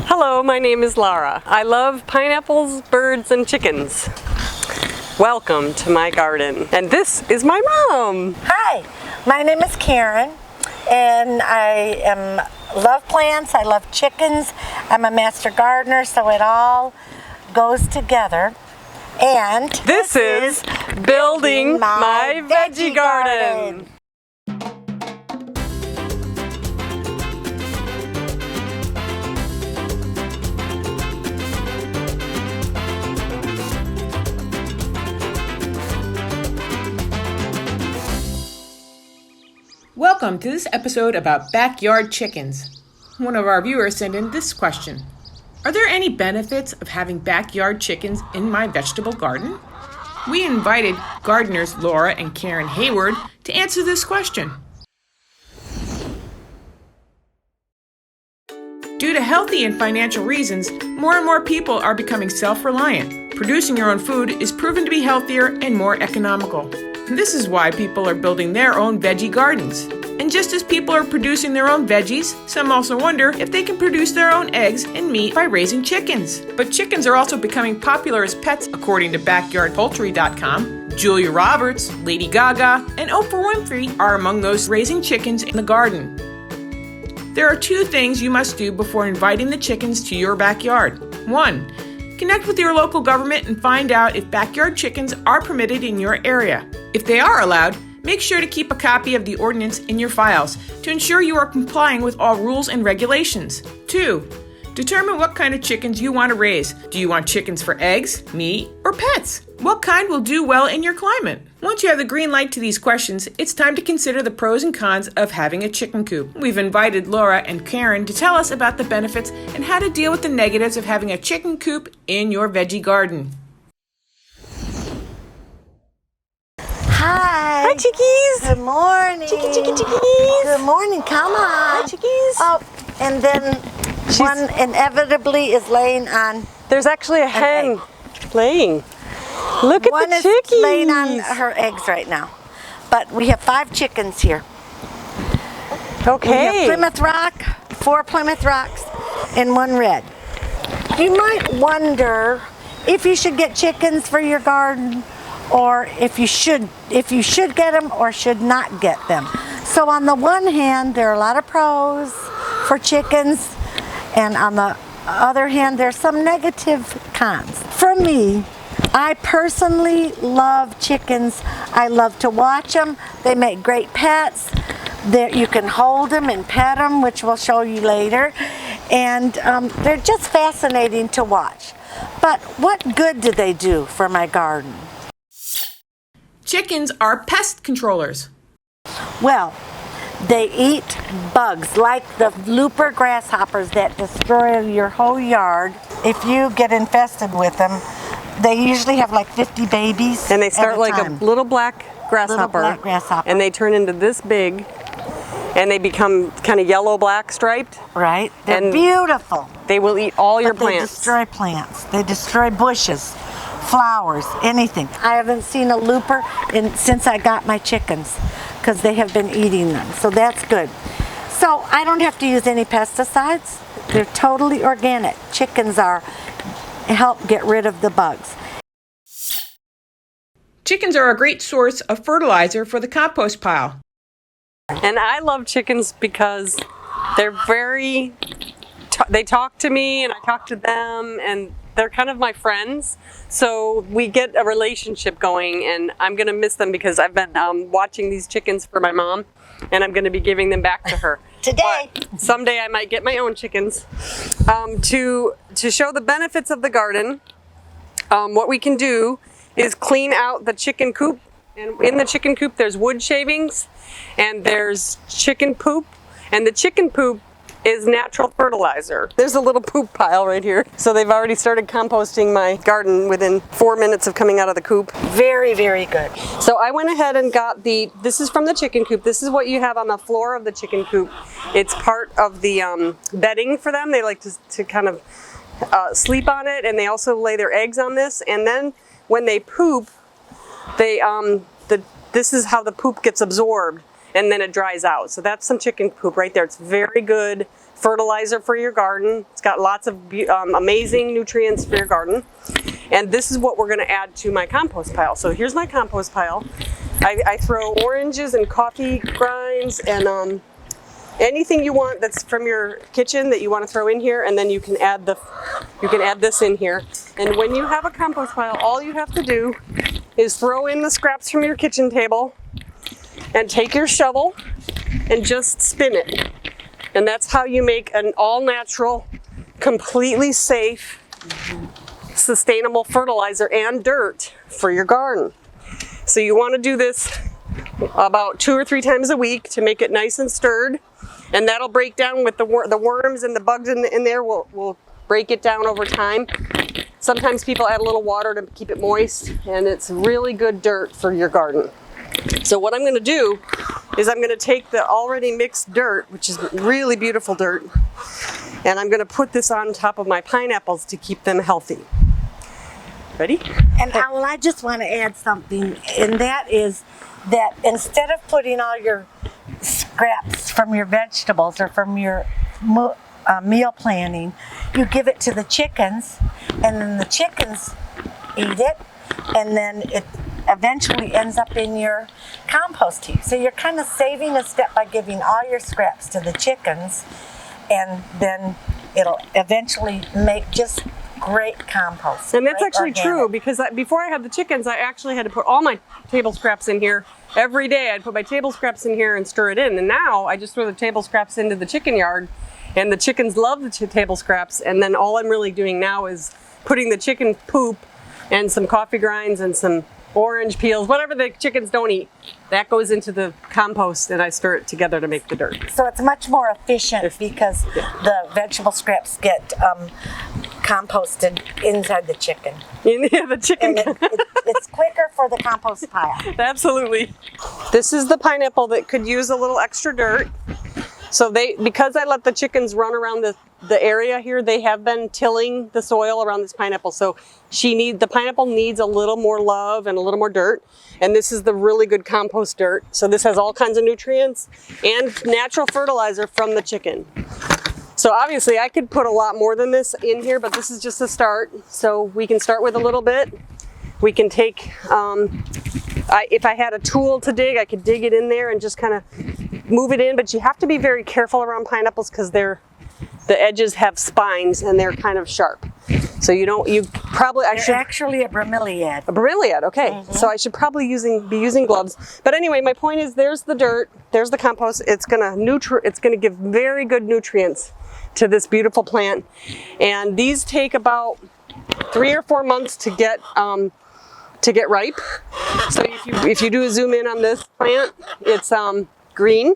Hello, my name is Lara. I love pineapples, birds, and chickens. Welcome to my garden. And this is my mom. Hi, my name is Karen, and I love plants, I love chickens. I'm a master gardener, so it all goes together. And this is Building My Veggie Garden. Welcome to this episode about backyard chickens. One of our viewers sent in this question. Are there any benefits of having backyard chickens in my vegetable garden? We invited gardeners Lara and Caren Hayward to answer this question. Due to healthy and financial reasons, more and more people are becoming self-reliant. Producing your own food is proven to be healthier and more economical. This is why people are building their own veggie gardens. And just as people are producing their own veggies, some also wonder if they can produce their own eggs and meat by raising chickens. But chickens are also becoming popular as pets, according to BackyardPoultry.com. Julia Roberts, Lady Gaga, and Oprah Winfrey are among those raising chickens in the garden. There are two things you must do before inviting the chickens to your backyard. 1. Connect with your local government and find out if backyard chickens are permitted in your area. If they are allowed, make sure to keep a copy of the ordinance in your files to ensure you are complying with all rules and regulations. 2. Determine what kind of chickens you want to raise. Do you want chickens for eggs, meat, or pets? What kind will do well in your climate? Once you have the green light to these questions, it's time to consider the pros and cons of having a chicken coop. We've invited Lara and Caren to tell us about the benefits and how to deal with the negatives of having a chicken coop in your veggie garden. hi. Hi, chickies. Good morning. Chickies. Good morning, come on. Hi, chickies. Oh, and then one inevitably is laying on. There's actually a hen laying. Look at One the is chickies. laying on her eggs right now. But we have 5 chickens here. Okay. We have Plymouth Rock, 4 Plymouth Rocks, and 1 red. You might wonder if you should get chickens for your garden, or if you should get them or should not get them. So on the one hand, there are a lot of pros for chickens, and on the other hand, there's some negative cons. For me, I personally love chickens. I love to watch them. They make great pets. You can hold them and pet them, which we'll show you later. And they're just fascinating to watch. But what good do they do for my garden? Chickens are pest controllers. Well, they eat bugs like the looper grasshoppers that destroy your whole yard. If you get infested with them, they usually have like 50 babies. And they start like time. a little black grasshopper. Little black grasshopper. And they turn into this big. And they become kind of yellow-black striped. Right. They're And beautiful. They will eat all your But they plants. destroy plants. They destroy bushes, flowers, anything. I haven't seen a looper since I got my chickens because they have been eating them. So that's good. So I don't have to use any pesticides. They're totally organic. Chickens help get rid of the bugs. Chickens are a great source of fertilizer for the compost pile. And I love chickens because they're they talk to me and I talk to them, and they're kind of my friends. So we get a relationship going, and I'm going to miss them because I've been watching these chickens for my mom, and I'm going to be giving them back to her. Today. But someday I might get my own chickens. To show the benefits of the garden, what we can do is clean out the chicken coop. And in the chicken coop, there's wood shavings and there's chicken poop. And the chicken poop is natural fertilizer. There's a little poop pile right here. So they've already started composting my garden within 4 minutes of coming out of the coop. Very, very good. So I went ahead and got this is from the chicken coop. This is what you have on the floor of the chicken coop. It's part of the bedding for them. They like to kind of sleep on it, and they also lay their eggs on this. And then when they poop, this is how the poop gets absorbed. and then it dries out. So that's some chicken poop right there. It's very good fertilizer for your garden. It's got lots of amazing nutrients for your garden. And this is what we're going to add to my compost pile. So here's my compost pile. I throw oranges and coffee grinds and anything you want that's from your kitchen that you want to throw in here, and then you can add this in here. And when you have a compost pile, all you have to do is throw in the scraps from your kitchen table and take your shovel and just spin it. And that's how you make an all-natural, completely safe, sustainable fertilizer and dirt for your garden. So you want to do this about 2 or 3 times a week to make it nice and stirred, and that'll break down with the worms and the bugs in there will break it down over time. Sometimes people add a little water to keep it moist, and it's really good dirt for your garden. So what I'm going to do is I'm going to take the already mixed dirt, which is really beautiful dirt, and I'm going to put this on top of my pineapples to keep them healthy. Ready? And I just want to add something, and that is that instead of putting all your scraps from your vegetables or from your meal planning, you give it to the chickens, and then the chickens eat it, and then it eventually ends up in your compost heap. So you're kind of saving a step by giving all your scraps to the chickens, and then it'll eventually make just great compost. And that's great actually organic. true, because before I had the chickens, I actually had to put all my table scraps in here. Every day I'd put my table scraps in here and stir it in. And now I just throw the table scraps into the chicken yard, and the chickens love the table scraps. And then all I'm really doing now is putting the chicken poop and some coffee grinds and some orange peels, whatever the chickens don't eat, that goes into the compost, and I stir it together to make the dirt. So it's much more efficient because the vegetable scraps get composted inside the chicken. Yeah, the chicken. And it's quicker for the compost pile. Absolutely. This is the pineapple that could use a little extra dirt. So because I let the chickens run around the area here, they have been tilling the soil around this pineapple. So the pineapple needs a little more love and a little more dirt. And this is the really good compost dirt. So this has all kinds of nutrients and natural fertilizer from the chicken. So obviously I could put a lot more than this in here, but this is just a start. So we can start with a little bit. We can take, if I had a tool to dig, I could dig it in there and just kind of move it in, but you have to be very careful around pineapples because the edges have spines and they're kind of sharp. So Actually a bromeliad. A bromeliad, okay. So I should probably be using gloves. But anyway, my point is there's the dirt, there's the compost. It's gonna give very good nutrients to this beautiful plant. And these take about 3 or 4 months to get ripe. So if you do a zoom in on this plant, it's green.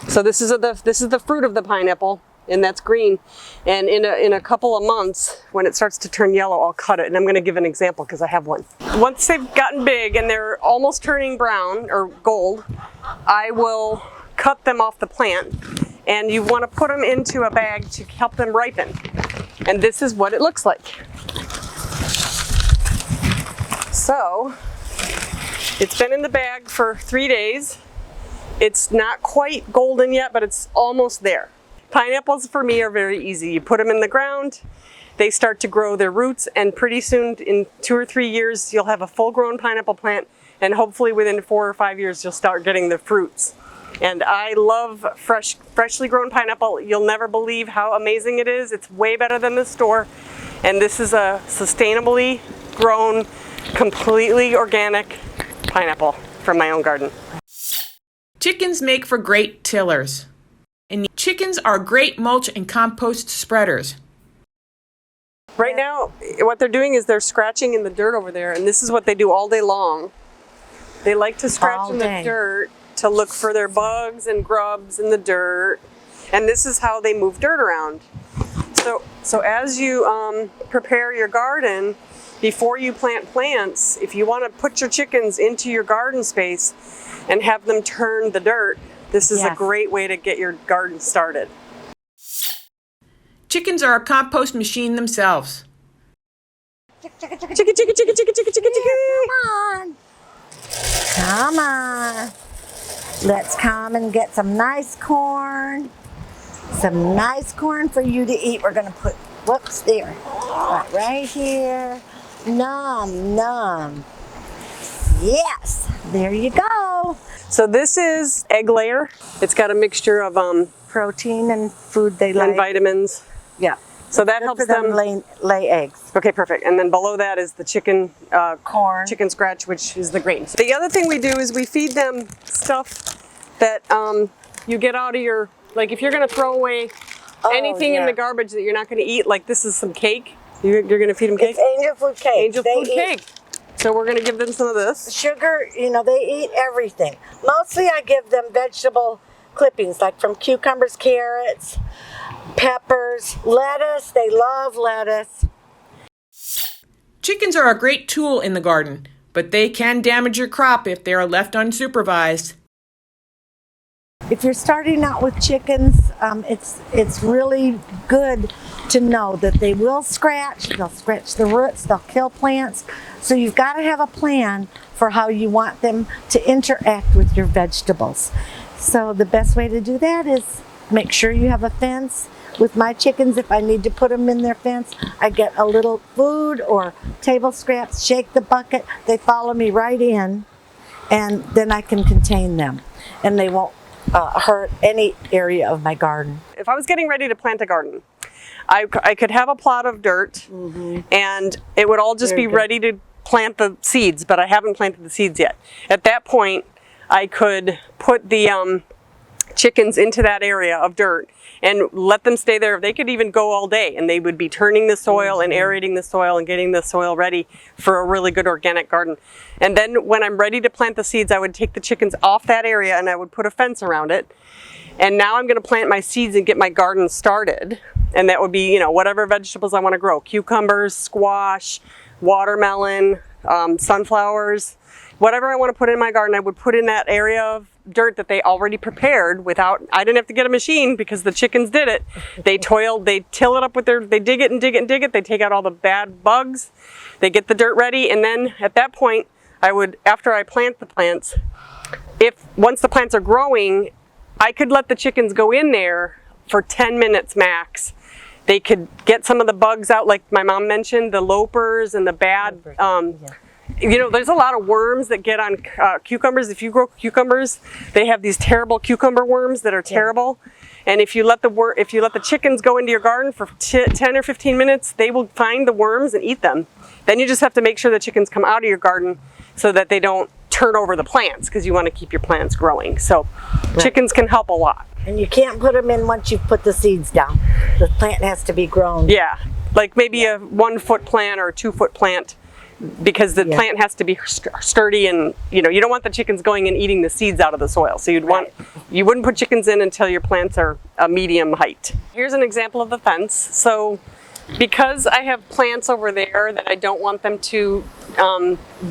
So this is the fruit of the pineapple, and that's green. And in a couple of months, when it starts to turn yellow, I'll cut it. And I'm going to give an example because I have one. Once they've gotten big and they're almost turning brown or gold, I will cut them off the plant. And you want to put them into a bag to help them ripen. And this is what it looks like. So it's been in the bag for 3 days. It's not quite golden yet, but it's almost there. Pineapples for me are very easy. You put them in the ground, they start to grow their roots, and pretty soon, in 2 or 3 years, you'll have a full-grown pineapple plant, and hopefully within 4 or 5 years, you'll start getting the fruits. And I love freshly grown pineapple. You'll never believe how amazing it is. It's way better than the store. And this is a sustainably grown, completely organic pineapple from my own garden. Chickens make for great tillers. And chickens are great mulch and compost spreaders. Right now, what they're doing is they're scratching in the dirt over there, and this is what they do all day long. They like to scratch in the dirt to look for their bugs and grubs in the dirt, and this is how they move dirt around. So as you prepare your garden, before you plant plants, if you want to put your chickens into your garden space and have them turn the dirt, this is a great way to get your garden started. Chickens are a compost machine themselves. Chicken, chicken, chicken, chicken, chicken, chicken, chicken. Come on. Come on. Let's come and get some nice corn. Some nice corn for you to eat. We're going to put, whoops, there. Right here. Nom, nom. Yes, there you go. So this is egg layer. It's got a mixture of Protein and food they like. and vitamins. Yeah. So that Good helps for them them. lay eggs. Okay, perfect. And then below that is the chicken Corn. chicken scratch, which is the grains. The other thing we do is we feed them stuff that you get out of your, like if you're going to throw away anything in the garbage that you're not going to eat, like this is some cake. You're going to feed them cake? It's angel food cake. Angel food cake. So we're going to give them some of this. Sugar, you know, they eat everything. Mostly I give them vegetable clippings, like from cucumbers, carrots, peppers, lettuce. They love lettuce. Chickens are a great tool in the garden, but they can damage your crop if they are left unsupervised. If you're starting out with chickens, it's really good to know that they will scratch. They'll scratch the roots. They'll kill plants. So you've got to have a plan for how you want them to interact with your vegetables. So the best way to do that is make sure you have a fence. With my chickens, if I need to put them in their fence, I get a little food or table scraps, shake the bucket. They follow me right in, and then I can contain them, and they won't hurt any area of my garden. If I was getting ready to plant a garden, I could have a plot of dirt and it would all just be ready to plant the seeds, but I haven't planted the seeds yet. At that point, I could put the chickens into that area of dirt and let them stay there. They could even go all day and they would be turning the soil and aerating the soil and getting the soil ready for a really good organic garden. And then when I'm ready to plant the seeds, I would take the chickens off that area and I would put a fence around it. And now I'm going to plant my seeds and get my garden started. And that would be, you know, whatever vegetables I want to grow. Cucumbers, squash, watermelon, sunflowers, whatever I want to put in my garden, I would put in that area of dirt that they already prepared without, I didn't have to get a machine because the chickens did it. They till it up with they dig it and dig it and dig it. They take out all the bad bugs. They get the dirt ready. And then at that point, I would, after I plant the plants, once the plants are growing, I could let the chickens go in there for 10 minutes max. They could get some of the bugs out, like my mom mentioned, the lopers and the bad, you know, there's a lot of worms that get on cucumbers. If you grow cucumbers, they have these terrible cucumber worms that are terrible. And if you let the chickens go into your garden for 10 or 15 minutes, they will find the worms and eat them. Then you just have to make sure the chickens come out of your garden so that they don't turn over the plants, because you want to keep your plants growing. So chickens can help a lot. And you can't put them in once you've put the seeds down. The plant has to be grown. Yeah, like maybe a 1 foot plant or a 2 foot plant, because the plant has to be sturdy, and you know, you don't want the chickens going and eating the seeds out of the soil. So you wouldn't put chickens in until your plants are a medium height. Here's an example of the fence. So because I have plants over there that I don't want them to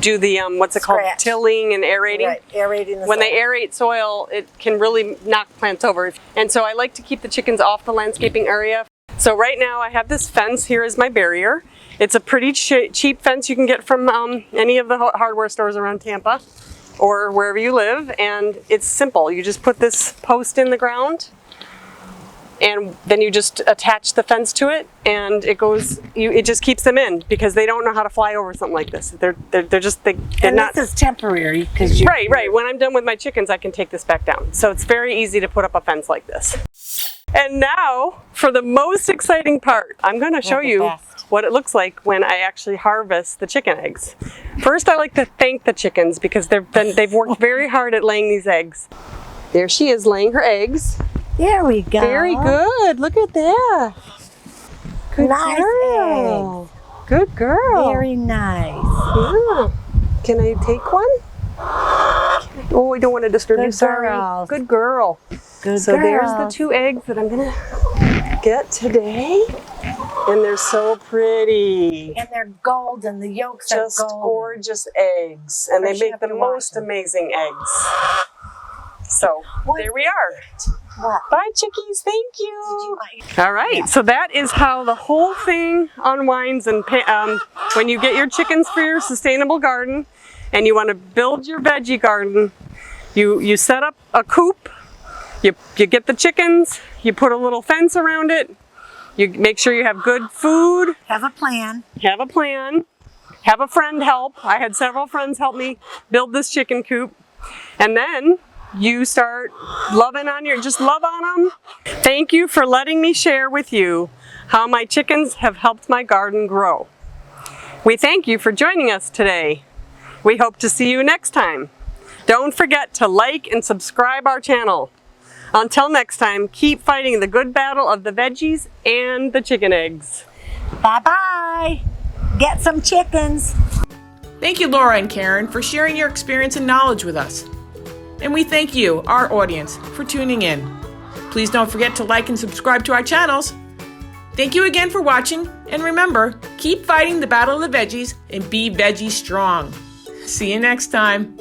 do the what's it called, tilling and aerating. Right, aerating the when soil. they aerate soil, it can really knock plants over. And so I like to keep the chickens off the landscaping area. So right now I have this fence here as my barrier. It's a pretty cheap fence you can get from any of the hardware stores around Tampa or wherever you live, and it's simple. You just put this post in the ground, and then you just attach the fence to it, and it goes. It just keeps them in, because they don't know how to fly over something like this. They're not. This is temporary, because Right. When I'm done with my chickens, I can take this back down. So it's very easy to put up a fence like this. And now for the most exciting part, I'm going to show you what it looks like when I actually harvest the chicken eggs. First, I like to thank the chickens, because they've worked very hard at laying these eggs. There she is laying her eggs. There we go. Very good. Look at that. Good nice girl. eggs. Good girl. Very nice. Yeah. Can I take one? Oh, I don't want to disturb you. Sorry. Girl. Good girl. Good So girl. there's the 2 eggs that I'm going to get today. And they're so pretty. And they're golden. The yolks Just are golden. gorgeous eggs. And they make the most amazing eggs. So there we are. What? Bye, chickies. Thank you. All right. So that is how the whole thing unwinds. And when you get your chickens for your sustainable garden and you want to build your veggie garden, You set up a coop, you get the chickens, you put a little fence around it, you make sure you have good food. Have a plan. Have a plan. Have a friend help. I had several friends help me build this chicken coop. And then you start just love on them. Thank you for letting me share with you how my chickens have helped my garden grow. We thank you for joining us today. We hope to see you next time. Don't forget to like and subscribe our channel. Until next time, keep fighting the good battle of the veggies and the chicken eggs. Bye-bye. Get some chickens. Thank you, Lara and Caren, for sharing your experience and knowledge with us. And we thank you, our audience, for tuning in. Please don't forget to like and subscribe to our channels. Thank you again for watching, and remember, keep fighting the battle of the veggies and be veggie strong. See you next time.